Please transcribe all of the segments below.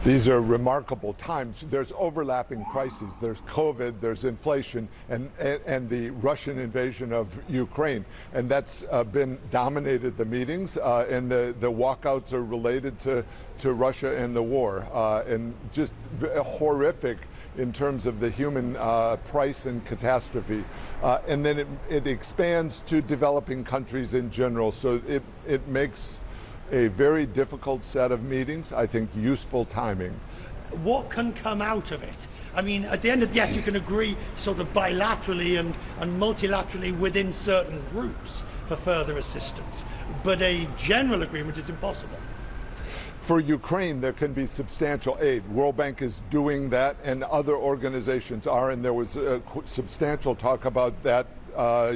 These are remarkable times. There's overlapping crises. There's COVID, there's inflation, and the Russian invasion of Ukraine. And that's been dominated the meetings, and the walkouts are related to Russia and the war, and just horrific in terms of the human price and catastrophe. And then it expands to developing countries in general. So it makes a very difficult set of meetings, I think useful timing. What can come out of it? I mean, at the end of the yes, you can agree sort of bilaterally and multilaterally within certain groups for further assistance, but a general agreement is impossible. For Ukraine, there can be substantial aid. World Bank is doing that, and other organizations are, and there was substantial talk about that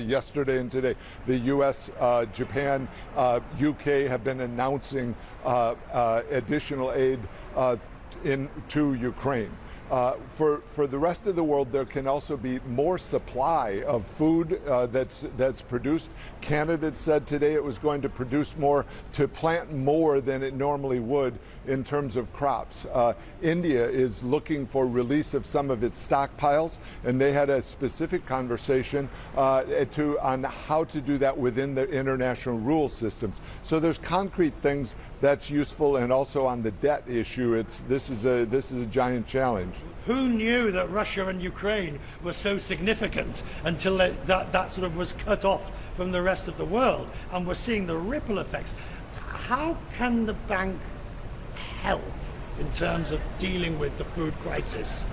yesterday and today. The U.S., Japan, UK have been announcing additional aid to Ukraine. For the rest of the world, there can also be more supply of food that's produced. Canada said today it was going to produce more, to plant more than it normally would in terms of crops. India is looking for release of some of its stockpiles, and they had a specific conversation on how to do that within the international rule systems. So there's concrete things that's useful, and also on the debt issue, this is a giant challenge. Who knew that Russia and Ukraine were so significant until that sort of was cut off from the rest of the world, and we're seeing the ripple effects. How can the bank help in terms of dealing with the food crisis?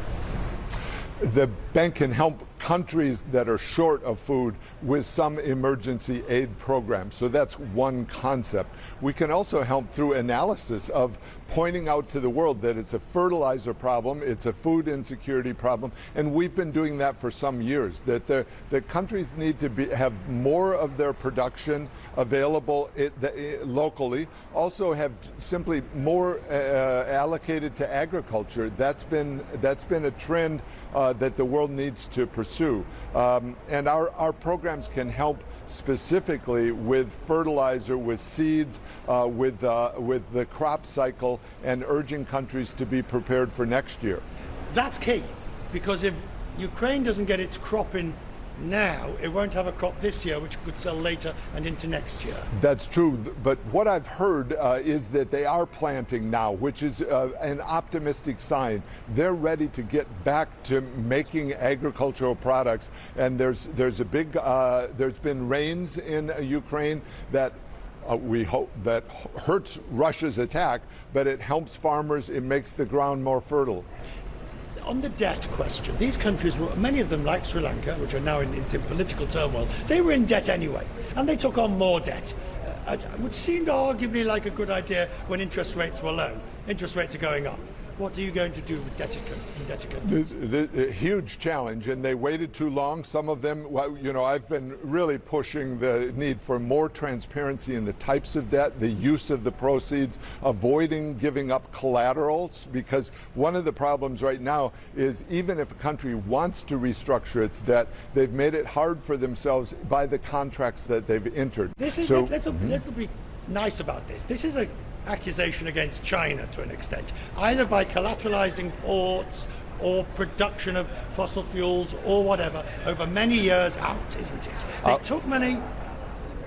The bank can help countries that are short of food with some emergency aid program. So that's one concept. We can also help through analysis of pointing out to the world that it's a fertilizer problem, it's a food insecurity problem, and we've been doing that for some years, that the countries need to have more of their production available locally, also have simply more allocated to agriculture. That's been a trend that the world needs to pursue. And our programs can help specifically with fertilizer, with seeds, with the crop cycle, and urging countries to be prepared for next year. That's key, because if Ukraine doesn't get its crop in now, it won't have a crop this year, which could sell later and into next year. That's true, but what I've heard is that they are planting now, which is an optimistic sign. They're ready to get back to making agricultural products, and there's been rains in Ukraine that we hope that hurts Russia's attack, but it helps farmers. It makes the ground more fertile. On the debt question, these countries, many of them like Sri Lanka, which are now in political turmoil, they were in debt anyway, and they took on more debt, which seemed arguably like a good idea when interest rates were low. Interest rates are going up. What are you going to do with indebted countries? The huge challenge, and they waited too long. Some of them, I've been really pushing the need for more transparency in the types of debt, the use of the proceeds, avoiding giving up collaterals, because one of the problems right now is even if a country wants to restructure its debt, they've made it hard for themselves by the contracts that they've entered. Let's be nice about this. This is an accusation against China to an extent, either by collateralizing ports or production of fossil fuels or whatever over many years out, isn't it? They took money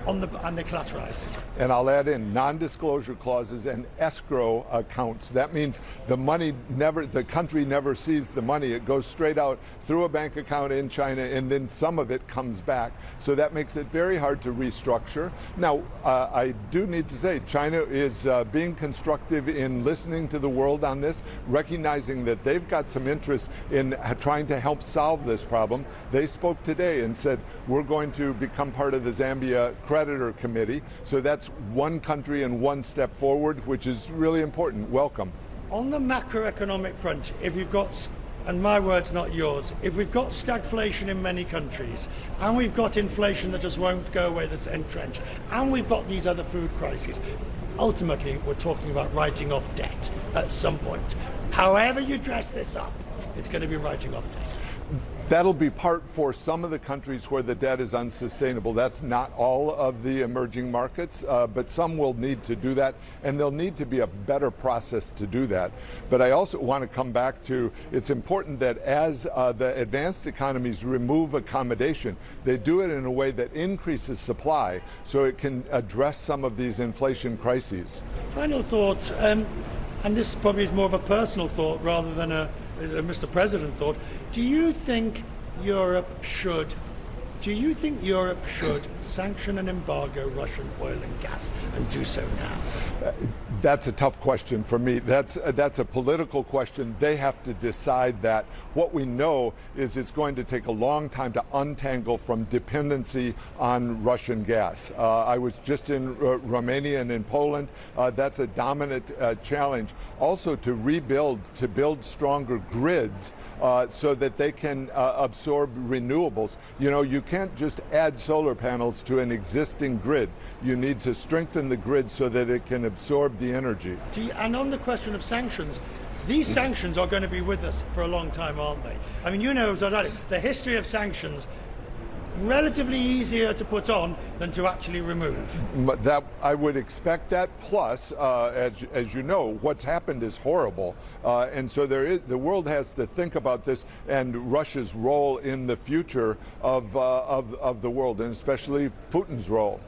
and they collateralized it. And I'll add in non-disclosure clauses and escrow accounts. That means the country never sees the money. It goes straight out through a bank account in China, and then some of it comes back. So that makes it very hard to restructure. Now, I do need to say China is being constructive in listening to the world on this, recognizing that they've got some interest in trying to help solve this problem. They spoke today and said, we're going to become part of the Zambia Creditor Committee. So that's one country and one step forward, which is really important. Welcome. On the macroeconomic front, if you've got, and my words not yours, if we've got stagflation in many countries, and we've got inflation that just won't go away, that's entrenched, and we've got these other food crises, ultimately we're talking about writing off debt at some point. However you dress this up, it's going to be writing off debt. That'll be part for some of the countries where the debt is unsustainable. That's not all of the emerging markets, but some will need to do that, and there'll need to be a better process to do that. But I also want to come back to, it's important that as the advanced economies remove accommodation, they do it in a way that increases supply so it can address some of these inflation crises. Final thought, and this probably is more of a personal thought rather than a Mr. President thought. Do you think Europe should sanction and embargo Russian oil and gas, and do so now? That's a tough question for me. That's a political question. They have to decide that. What we know is it's going to take a long time to untangle from dependency on Russian gas. I was just in Romania and in Poland. That's a dominant challenge. Also to build stronger grids so that they can absorb renewables. You know, you can't just add solar panels to an existing grid. You need to strengthen the grid so that it can absorb the energy. And on the question of sanctions, these sanctions are going to be with us for a long time, aren't they? I mean, you know, the history of sanctions, relatively easier to put on than to actually remove. That I would expect that. Plus, as you know, what's happened is horrible, and so the world has to think about this and Russia's role in the future of the world, and especially Putin's role.